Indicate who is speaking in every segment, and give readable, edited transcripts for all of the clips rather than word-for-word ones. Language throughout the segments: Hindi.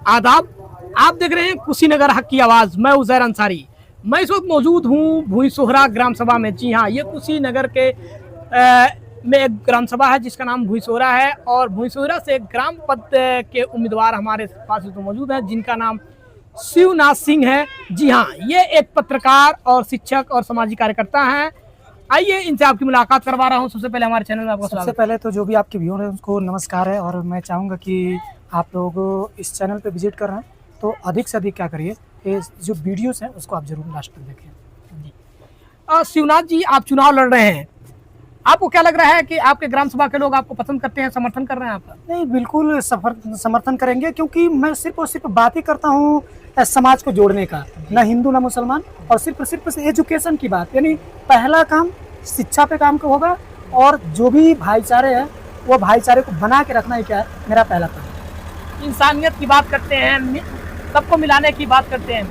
Speaker 1: आदाब। आप देख रहे हैं कुशीनगर हक की आवाज़। मैं उज़ैर अंसारी। मैं इस वक्त मौजूद हूँ भुईसोहरा ग्राम सभा में। जी हाँ, ये कुशीनगर के में एक ग्राम सभा है जिसका नाम भुईसोहरा है, और भुईसोहरा से ग्राम पद के उम्मीदवार हमारे पास तो मौजूद हैं जिनका नाम शिवनाथ सिंह है। जी हाँ, ये एक पत्रकार और शिक्षक और सामाजिक कार्यकर्ता हैं। आइए इनसे आपकी मुलाकात करवा रहा हूँ। सबसे पहले हमारे चैनल में आपका स्वागत।
Speaker 2: सबसे पहले तो जो भी आपके व्यूअर हैं उनको नमस्कार है, और मैं चाहूँगा कि आप लोग इस चैनल पे विजिट कर रहे हैं तो अधिक से अधिक क्या करिए, ये जो वीडियोस हैं उसको आप जरूर लास्ट तक देखें।
Speaker 1: जी शिवनाथ जी, आप चुनाव लड़ रहे हैं, आपको क्या लग रहा है कि आपके ग्राम सभा के लोग आपको पसंद करते हैं, समर्थन कर रहे हैं आपका?
Speaker 2: नहीं, बिल्कुल समर्थन करेंगे, क्योंकि मैं सिर्फ और सिर्फ बात ही करता हूँ समाज को जोड़ने का, ना हिंदू ना मुसलमान, और सिर्फ एजुकेशन की बात। यानी पहला काम शिक्षा पे काम का होगा, और जो भी भाईचारे है वो भाईचारे को बना के रखना ही क्या है मेरा पहला काम।
Speaker 1: इंसानियत की बात करते हैं, सबको मिलाने की बात करते हैं।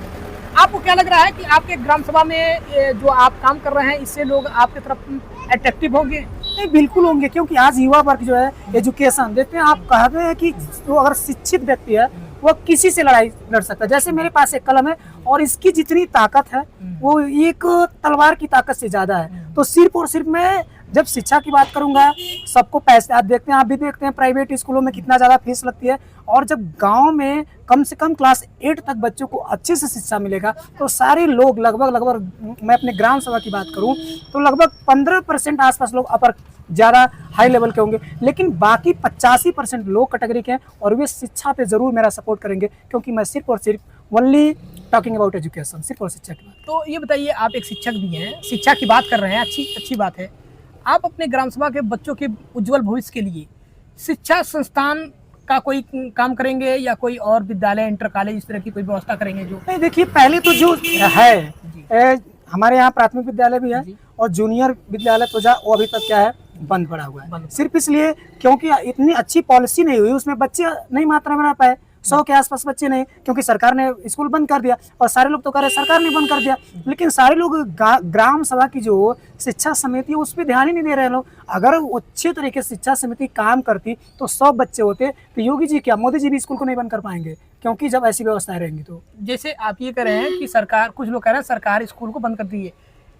Speaker 1: आपको क्या लग रहा है कि आपके ग्राम सभा में जो आप काम कर रहे हैं इससे लोग आपकी तरफ अट्रैक्टिव होंगे?
Speaker 2: नहीं, बिल्कुल होंगे, क्योंकि आज युवा वर्ग जो है एजुकेशन देखते हैं। आप कहते हैं कि जो अगर शिक्षित व्यक्ति है वो किसी से लड़ाई लड़ सकता है। जैसे मेरे पास एक कलम है और इसकी जितनी ताकत है वो एक तलवार की ताकत से ज्यादा है। तो सिर्फ और सिर्फ मैं जब शिक्षा की बात करूंगा, सबको पैसे, आप देखते हैं, आप भी देखते हैं प्राइवेट स्कूलों में कितना ज्यादा फीस लगती है, और जब गांव में कम से कम क्लास 8 तक बच्चों को अच्छे से शिक्षा मिलेगा तो सारे लोग लगभग मैं अपने ग्राम सभा की बात करूं तो लगभग 15% आसपास लोग अपर ज़्यादा हाई लेवल के होंगे, लेकिन बाकी 85% लो कैटेगरी के हैं, और वे शिक्षा पे जरूर मेरा सपोर्ट करेंगे, क्योंकि मैं सिर्फ और सिर्फ ओनली टॉकिंग अबाउट एजुकेशन, सिर्फ और शिक्षा की बात।
Speaker 1: तो ये बताइए, आप एक शिक्षक भी हैं, शिक्षा की बात कर रहे हैं, अच्छी बात है। आप अपने ग्राम सभा के बच्चों के उज्जवल भविष्य के लिए शिक्षा संस्थान का कोई काम करेंगे या कोई और विद्यालय, इंटर कॉलेज, इस तरह की कोई व्यवस्था करेंगे? जो
Speaker 2: नहीं, देखिए, पहले तो जो है हमारे यहाँ प्राथमिक विद्यालय भी है और जूनियर विद्यालय तो वो अभी तक क्या है, बंद पड़ा हुआ है। सिर्फ इसलिए क्योंकि इतनी अच्छी पॉलिसी नहीं हुई, उसमें बच्चे नहीं मात्रा में रह पाए, 100 के आसपास बच्चे नहीं, क्योंकि सरकार ने स्कूल बंद कर दिया। और सारे लोग तो कह रहे सरकार ने बंद कर दिया, लेकिन सारे लोग ग्राम सभा की जो शिक्षा समिति है उस पर ध्यान ही नहीं दे रहे लोग। अगर अच्छे तरीके से शिक्षा समिति काम करती तो 100 बच्चे होते, तो योगी जी क्या, मोदी जी भी स्कूल को नहीं बंद कर पाएंगे, क्योंकि जब ऐसी व्यवस्थाएं रहेंगी तो।
Speaker 1: जैसे आप ये कह रहे हैं कि सरकार, कुछ लोग कह रहे हैं सरकार स्कूल को बंद कर दी है,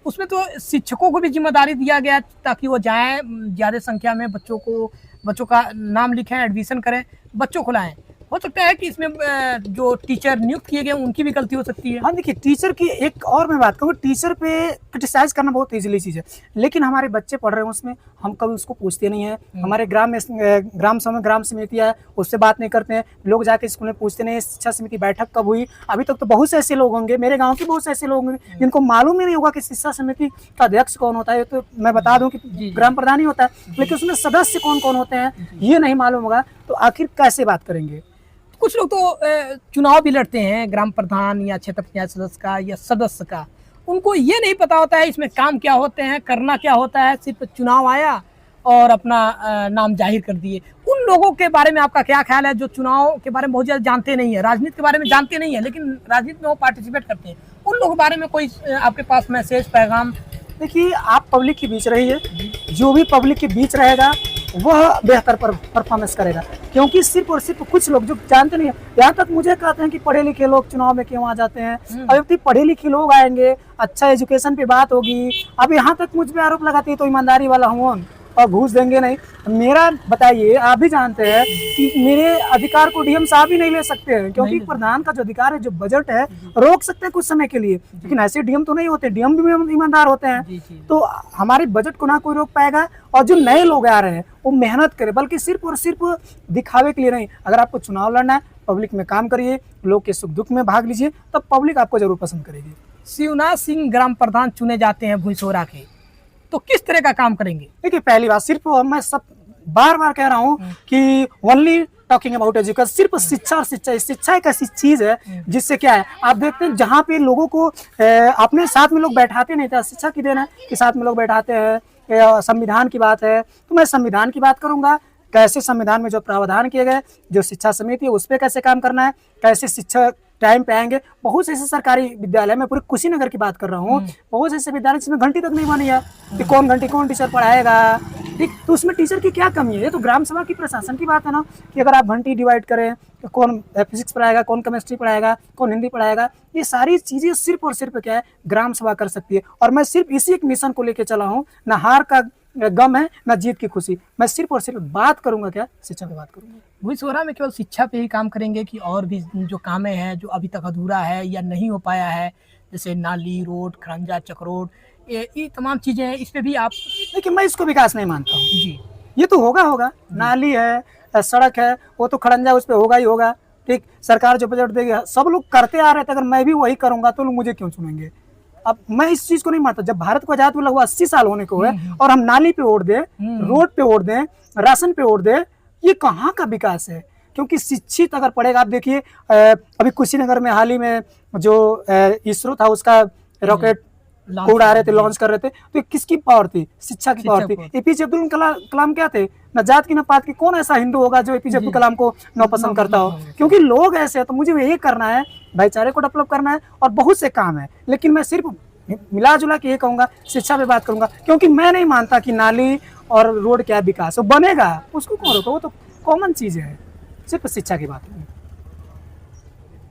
Speaker 1: उसमें तो शिक्षकों को भी जिम्मेदारी दिया गया ताकि वो जाएं, ज़्यादा संख्या में बच्चों का नाम लिखें, एडमिशन करें, बच्चों को लाएं। हो सकता है कि इसमें जो टीचर नियुक्त किए गए उनकी भी गलती हो सकती है।
Speaker 2: हाँ, देखिए, टीचर की एक और मैं बात करूँ, टीचर पे क्रिटिसाइज करना बहुत इजीली चीज़ है, लेकिन हमारे बच्चे पढ़ रहे हैं उसमें, हम कभी उसको पूछते नहीं है। हमारे ग्राम समितियाँ है, उससे बात नहीं करते हैं। लोग जाके स्कूल में पूछते नहीं, शिक्षा समिति बैठक कब हुई। अभी तक तो बहुत से ऐसे लोग होंगे, मेरे गाँव के बहुत से ऐसे लोग होंगे जिनको मालूम ही नहीं होगा कि शिक्षा समिति का अध्यक्ष कौन होता है। तो मैं बता दूं कि ग्राम प्रधान ही होता है, लेकिन उसमें सदस्य कौन कौन होते हैं ये नहीं मालूम होगा, तो आखिर कैसे बात करेंगे।
Speaker 1: कुछ लोग तो चुनाव भी लड़ते हैं, ग्राम प्रधान या क्षेत्र पंचायत सदस्य का या सदस्य का, उनको ये नहीं पता होता है इसमें काम क्या होते हैं, करना क्या होता है, सिर्फ चुनाव आया और अपना नाम जाहिर कर दिए। उन लोगों के बारे में आपका क्या ख्याल है जो चुनाव के बारे में बहुत ज़्यादा जानते नहीं है, राजनीति के बारे में जानते नहीं है, लेकिन राजनीति में वो पार्टिसिपेट करते हैं? उन लोगों के बारे में कोई आपके पास मैसेज, पैगाम?
Speaker 2: देखिए, आप पब्लिक के बीच रहिए, जो भी पब्लिक के बीच रहेगा वह बेहतर परफॉर्मेंस करेगा, क्योंकि सिर्फ और सिर्फ कुछ लोग जो जानते नहीं है, यहाँ तक मुझे कहते हैं कि पढ़े लिखे लोग चुनाव में क्यों आ जाते हैं। अब पढ़े लिखे लोग आएंगे, अच्छा एजुकेशन पे बात होगी, अब यहाँ तक मुझ पे आरोप लगाती है तो ईमानदारी वाला हूँ और घूस देंगे नहीं। मेरा बताइए, आप भी जानते हैं कि मेरे अधिकार को डीएम साहब ही नहीं ले सकते हैं, क्योंकि प्रधान का जो अधिकार है, जो बजट है, रोक सकते हैं कुछ समय के लिए, लेकिन ऐसे डीएम तो नहीं होते, डीएम भी ईमानदार होते हैं। तो हमारे बजट को ना कोई रोक पाएगा, और जो नए लोग आ रहे हैं वो मेहनत करें, बल्कि सिर्फ और सिर्फ दिखावे के लिए नहीं। अगर आपको चुनाव लड़ना है, पब्लिक में काम करिए, लोग के सुख दुख में भाग लीजिए, तब पब्लिक आपको जरूर पसंद करेगी।
Speaker 1: शिवनाथ सिंह ग्राम प्रधान चुने जाते हैं भुईसोहरा के, तो किस तरह का काम करेंगे?
Speaker 2: देखिए, पहली बात, सिर्फ मैं सब बार बार कह रहा हूँ कि ओनली टॉकिंग अबाउट एजुकेशन, सिर्फ शिक्षा और शिक्षा एक ऐसी चीज है जिससे क्या है, आप देखते हैं जहाँ पे लोगों को अपने साथ में लोग बैठाते नहीं थे, शिक्षा की देन है कि साथ में लोग बैठाते हैं। संविधान की बात है तो मैं संविधान की बात करूंगा, कैसे संविधान में जो प्रावधान किए गए, जो शिक्षा समिति है उस पर कैसे काम करना है, कैसे शिक्षा टाइम पे आएंगे। बहुत से ऐसे सरकारी विद्यालय, मैं पूरे कुशीनगर की बात कर रहा हूँ, बहुत से ऐसे विद्यालय जिसमें घंटी तक नहीं बनी है कि कौन घंटी कौन टीचर पढ़ाएगा। ठीक, तो उसमें टीचर की क्या कमी है? ये तो ग्राम सभा की प्रशासन की बात है ना, कि अगर आप घंटी डिवाइड करें तो कौन फिजिक्स पढ़ाएगा, कौन केमिस्ट्री पढ़ाएगा, कौन हिंदी पढ़ाएगा। ये सारी चीजें सिर्फ और सिर्फ क्या है, ग्राम सभा कर सकती है। और मैं सिर्फ इसी एक मिशन को लेकर चला हूँ, ना हार का गम है ना जीत की खुशी। मैं सिर्फ और सिर्फ बात करूंगा क्या, शिक्षा पे बात करूंगा।
Speaker 1: भुई सोहरा में केवल शिक्षा पे ही काम करेंगे कि और भी जो कामें हैं जो अभी तक अधूरा है या नहीं हो पाया है, जैसे नाली, रोड, खरंजा, चक्रोड, ये तमाम चीजें हैं, इस पे भी आप?
Speaker 2: लेकिन मैं इसको विकास नहीं मानता हूँ
Speaker 1: जी।
Speaker 2: ये तो होगा, नाली है, सड़क है, वो तो खड़ंजा उस पर होगा ही होगा। ठीक, सरकार जो बजट देगी, सब लोग करते आ रहे थे, अगर मैं भी वही करूंगा तो लोग मुझे क्यों चुनेंगे? अब मैं इस चीज को नहीं मानता। जब भारत को आजाद हुआ लगभग 80 साल होने को है और हम नाली पे वोट दें, रोड पे वोट दें, राशन पे वोट दें, ये कहाँ का विकास है? क्योंकि शिक्षित अगर पढ़ेगा, आप देखिए अभी कुशीनगर में हाल ही में जो इसरो था उसका रॉकेट उड़ा रहे थे, लॉन्च कर रहे थे, तो किसकी पावर थी? शिक्षा की पावर थी। एपीजे अब्दुल कलाम क्या थे? न जात की न पात की। कौन ऐसा हिंदू होगा जो एपीजे अब्दुल कलाम को न पसंद करता हो? क्योंकि लोग ऐसे हैं। तो मुझे यही करना है, भाईचारे को डेवलप करना है, और बहुत से काम है। लेकिन मैं सिर्फ मिला जुला के ये कहूंगा, शिक्षा पे बात करूंगा, क्योंकि मैं नहीं मानता कि नाली और रोड क्या विकास, वो बनेगा, उसको कौन रोका? वो तो कॉमन चीज है। सिर्फ शिक्षा की बात है।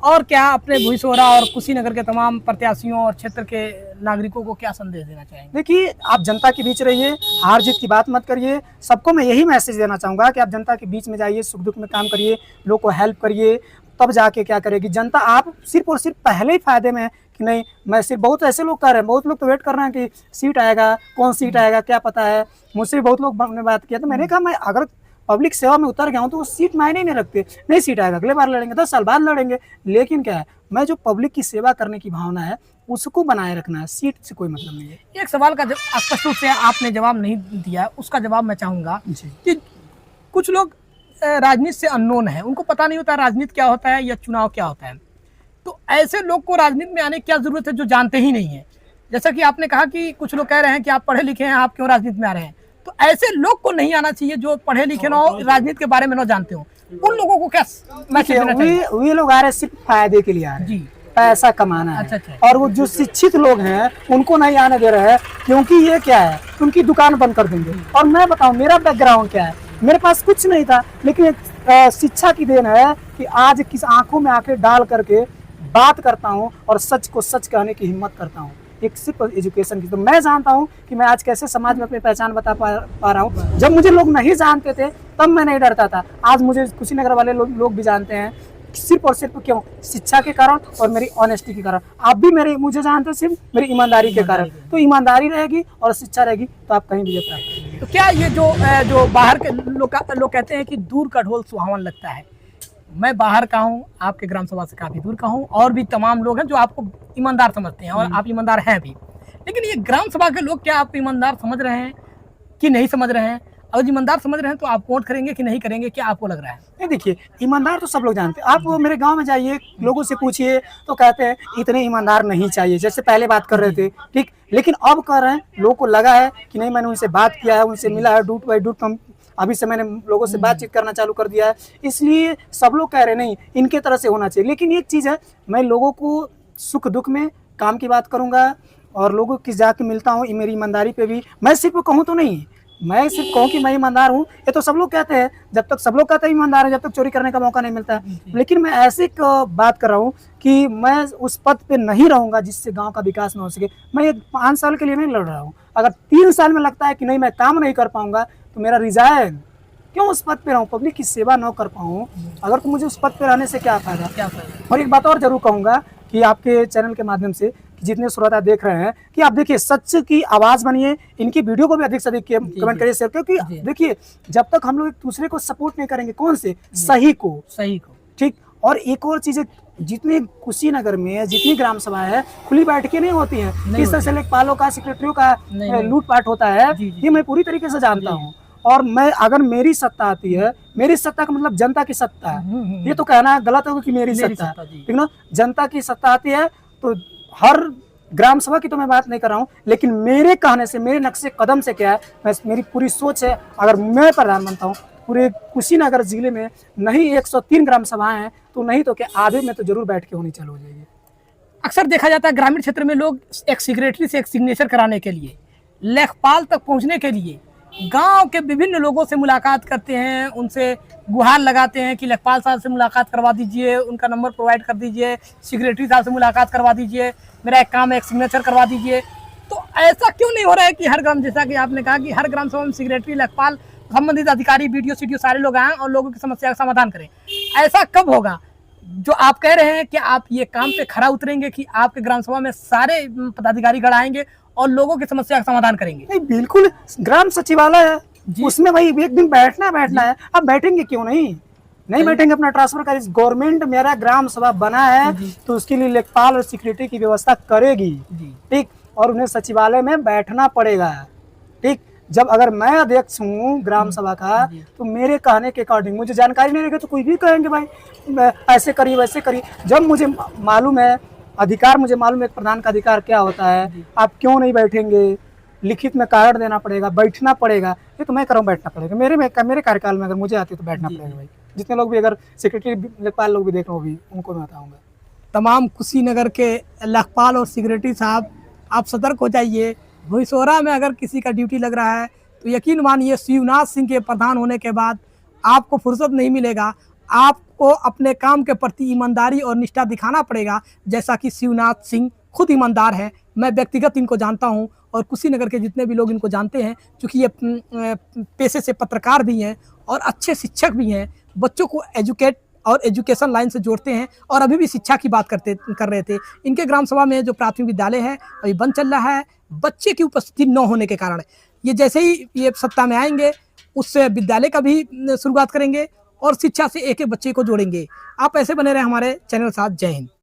Speaker 1: और क्या अपने भुई सोहरा और कुशीनगर के तमाम प्रत्याशियों और क्षेत्र के नागरिकों को क्या संदेश देना चाहेंगे?
Speaker 2: देखिए, आप जनता के बीच रहिए, हार जीत की बात मत करिए। सबको मैं यही मैसेज देना चाहूंगा कि आप जनता के बीच में जाइए, सुख दुख में काम करिए, लोग को हेल्प करिए, तब जाके क्या करेगी जनता। आप सिर्फ और सिर्फ पहले ही फायदे में कि नहीं, मैं सिर्फ, बहुत ऐसे लोग कर रहे हैं, बहुत लोग तो वेट कर रहे हैं कि सीट आएगा, कौन सीट आएगा क्या पता है। मुझसे बहुत लोग ने बात किया, तो मैंने कहा मैं अगर पब्लिक सेवा में उतर गया हूँ तो वो सीट मायने नहीं रखते। नहीं सीट आएगा, अगले बार लड़ेंगे, 10 साल बाद लड़ेंगे। लेकिन क्या है, मैं जो पब्लिक की सेवा करने की भावना है उसको बनाए रखना है, सीट से कोई मतलब नहीं है।
Speaker 1: एक सवाल का स्पष्ट रूप से आपने जवाब नहीं दिया, उसका जवाब मैं चाहूँगा कि कुछ लोग राजनीति से अननोन है, उनको पता नहीं होता राजनीति क्या होता है या चुनाव क्या होता है। तो ऐसे लोग को राजनीति में आने की क्या जरूरत है जो जानते ही नहीं है? जैसा कि आपने कहा कि कुछ लोग कह रहे हैं कि आप पढ़े लिखे हैं, आप क्यों राजनीति में आ रहे हैं? तो ऐसे लोग को नहीं आना चाहिए जो पढ़े लिखे ना हो, राजनीति के बारे में ना जानते हो। उन लोगों को क्या मैसेज देना चाहिए?
Speaker 2: वे लोग आ रहे हैं सिर्फ फायदे के लिए आ रहे हैं, पैसा कमाना है।
Speaker 1: अच्छा।
Speaker 2: और वो जो शिक्षित लोग हैं उनको नहीं आने दे रहे हैं, क्योंकि ये क्या है, उनकी दुकान बंद कर देंगे। और मैं बताऊं मेरा बैकग्राउंड क्या है, मेरे पास कुछ नहीं था, लेकिन शिक्षा की देन है कि आज किस आंखों में आंखें डाल करके बात करता हूँ और सच को सच कहने की हिम्मत करता हूँ। एक सिर्फ एजुकेशन की, तो मैं जानता हूँ कि मैं आज कैसे समाज में अपनी पहचान बता पा रहा हूँ। जब मुझे लोग नहीं जानते थे तब मैं नहीं डरता था, आज मुझे कुशीनगर वाले लोग भी जानते हैं, सिर्फ और सिर्फ क्यों? शिक्षा के कारण और मेरी ऑनेस्टी के कारण। आप भी मुझे जानते हैं सिर्फ मेरी ईमानदारी के कारण। तो ईमानदारी रहेगी और शिक्षा रहेगी तो आप कहीं भी प्राप्त करेंगे।
Speaker 1: तो क्या ये जो बाहर के लोग कहते हैं कि दूर का ढोल सुहावन लगता है, मैं बाहर का हूँ, आपके ग्राम सभा से काफी दूर का हूँ, और भी तमाम लोग हैं जो आपको ईमानदार समझते हैं और आप ईमानदार हैं भी, लेकिन ये ग्राम सभा के लोग क्या आपको ईमानदार समझ रहे हैं कि नहीं समझ रहे हैं? अगर ईमानदार समझ रहे हैं तो आप वोट करेंगे कि नहीं करेंगे, क्या आपको लग रहा है?
Speaker 2: नहीं, देखिए, ईमानदार तो सब लोग जानते हैं। आप मेरे गांव में जाइए, लोगों से पूछिए तो कहते हैं इतने ईमानदार नहीं चाहिए, जैसे पहले बात कर रहे थे। ठीक, लेकिन अब कर रहे हैं, लोगों को लगा है कि नहीं, मैंने उनसे बात किया है, उनसे मिला है, डूट बाई डूट अभी से मैंने लोगों से बातचीत करना चालू कर दिया है, इसलिए सब लोग कह रहे नहीं इनके तरह से होना चाहिए। लेकिन एक चीज़ है, मैं लोगों को सुख दुख में काम की बात करूंगा और लोगों की जाके मिलता हूँ। मेरी ईमानदारी पे भी मैं सिर्फ कहूँ तो नहीं, मैं सिर्फ कहूँ कि मैं ईमानदार हूँ, ये तो सब लोग कहते हैं। जब तक सब लोग कहते हैं ईमानदार है, जब तक चोरी करने का मौका नहीं मिलता है। लेकिन मैं ऐसे एक बात कर रहा हूँ कि मैं उस पद पे नहीं रहूँगा जिससे गांव का विकास न हो सके। मैं ये 5 साल के लिए नहीं लड़ रहा हूँ। अगर 3 साल में लगता है कि नहीं मैं काम नहीं कर पाऊंगा तो मेरा रिजाइन, क्यों उस पद पे रहूँ, पब्लिक की सेवा न कर पाऊँ अगर, तो मुझे उस पद पे रहने से क्या फायदा? और एक बात और जरूर कहूँगा कि आपके चैनल के माध्यम से कि जितने श्रोता देख रहे हैं कि आप देखिए, सच की आवाज़ बनिए, इनकी वीडियो को भी अधिक से अधिक कमेंट करिए, शेयर, क्योंकि देखिए जब तक हम लोग एक दूसरे को सपोर्ट नहीं करेंगे, कौन से सही को, ठीक। और एक और चीज़, जितने कुशीनगर में जितनी ग्राम सभा है खुली बैठकें नहीं होती हैं, किस तरह से लेखपालों का, सेक्रेटरियों का लूटपाट होता है, ये मैं पूरी तरीके से जानता हूँ। और मैं, अगर मेरी सत्ता आती है, मेरी सत्ता का मतलब जनता की सत्ता है, ये तो कहना गलत होगा कि मेरी सत्ता, ठीक ना। जनता की सत्ता आती है तो हर ग्राम सभा की तो मैं बात नहीं कर रहा हूँ, लेकिन मेरे कहने से, मेरे नक्शे कदम से क्या है, मेरी पूरी सोच है, अगर मैं प्रधान बनता हूँ पूरे कुशीनगर जिले में नहीं 103 ग्राम सभाएं हैं तो नहीं तो क्या आधे में तो जरूर बैठ के होनी चालू हो जाएगी।
Speaker 1: अक्सर देखा जाता है ग्रामीण क्षेत्र में लोग एक सेक्रेटरी से एक सिग्नेचर कराने के लिए, लेखपाल तक पहुंचने के लिए गांव के विभिन्न लोगों से मुलाकात करते हैं, उनसे गुहार लगाते हैं कि लेखपाल साहब से मुलाकात करवा दीजिए, उनका नंबर प्रोवाइड कर दीजिए, सेक्रेटरी साहब से मुलाकात करवा दीजिए, मेरा एक काम है एक सिग्नेचर करवा दीजिए। तो ऐसा क्यों नहीं हो रहा है कि हर ग्राम, जैसा कि आपने कहा कि हर ग्राम सभा में सेक्रेटरी, लेखपाल, संबंधित अधिकारी, बीडीओ सीडीओ सारे लोग आएँ और लोगों की समस्या का समाधान करें? ऐसा कब होगा? जो आप कह रहे हैं कि आप ये काम पे खरा उतरेंगे कि आपके ग्राम सभा में सारे पदाधिकारी गण आएंगे और लोगों की समस्या का समाधान करेंगे?
Speaker 2: नहीं, बिल्कुल ग्राम सचिवालय है, उसमें भाई एक दिन बैठना है। अब बैठेंगे क्यों नहीं बैठेंगे, अपना ट्रांसफर कर। गवर्नमेंट मेरा ग्राम सभा बना है तो उसके लिए लेखपाल और सेक्रेटरी की व्यवस्था करेगी, ठीक, और उन्हें सचिवालय में बैठना पड़ेगा, ठीक। जब अगर मैं अध्यक्ष हूँ ग्राम सभा का तो मेरे कहने के अकॉर्डिंग, मुझे जानकारी नहीं रहेगी तो कोई भी कहेंगे भाई ऐसे करिए वैसे करिए। जब मुझे मालूम है अधिकार, मुझे मालूम है प्रधान का अधिकार क्या होता है, आप क्यों नहीं बैठेंगे, लिखित में कारण देना पड़ेगा, बैठना पड़ेगा, ये तो मैं कर रहा हूँ, बैठना पड़ेगा। मेरे कार्यकाल में अगर मुझे आती तो बैठना पड़ेगा भाई। जितने लोग भी, अगर सेक्रेटरी लेखपाल लोग भी देख रहे हो भी, उनको मैं बताऊँगा।
Speaker 1: तमाम कुशीनगर के लेखपाल और सेक्रेटरी साहब, आप सतर्क हो जाइए। भुईसोहरा में अगर किसी का ड्यूटी लग रहा है तो यकीन मानिए शिवनाथ सिंह के प्रधान होने के बाद आपको फुर्सत नहीं मिलेगा। आपको अपने काम के प्रति ईमानदारी और निष्ठा दिखाना पड़ेगा, जैसा कि शिवनाथ सिंह खुद ईमानदार है। मैं व्यक्तिगत इनको जानता हूं और कुशीनगर के जितने भी लोग इनको जानते हैं, क्योंकि ये पेशे से पत्रकार भी हैं और अच्छे शिक्षक भी हैं, बच्चों को एजुकेट और एजुकेशन लाइन से जोड़ते हैं और अभी भी शिक्षा की बात कर रहे थे। इनके ग्राम सभा में जो प्राथमिक विद्यालय है अभी बंद चल रहा है, बच्चे की उपस्थिति न होने के कारण। ये जैसे ही ये सत्ता में आएंगे उससे विद्यालय का भी शुरुआत करेंगे और शिक्षा से एक एक बच्चे को जोड़ेंगे। आप ऐसे बने रहे हमारे चैनल के साथ। जय हिंद।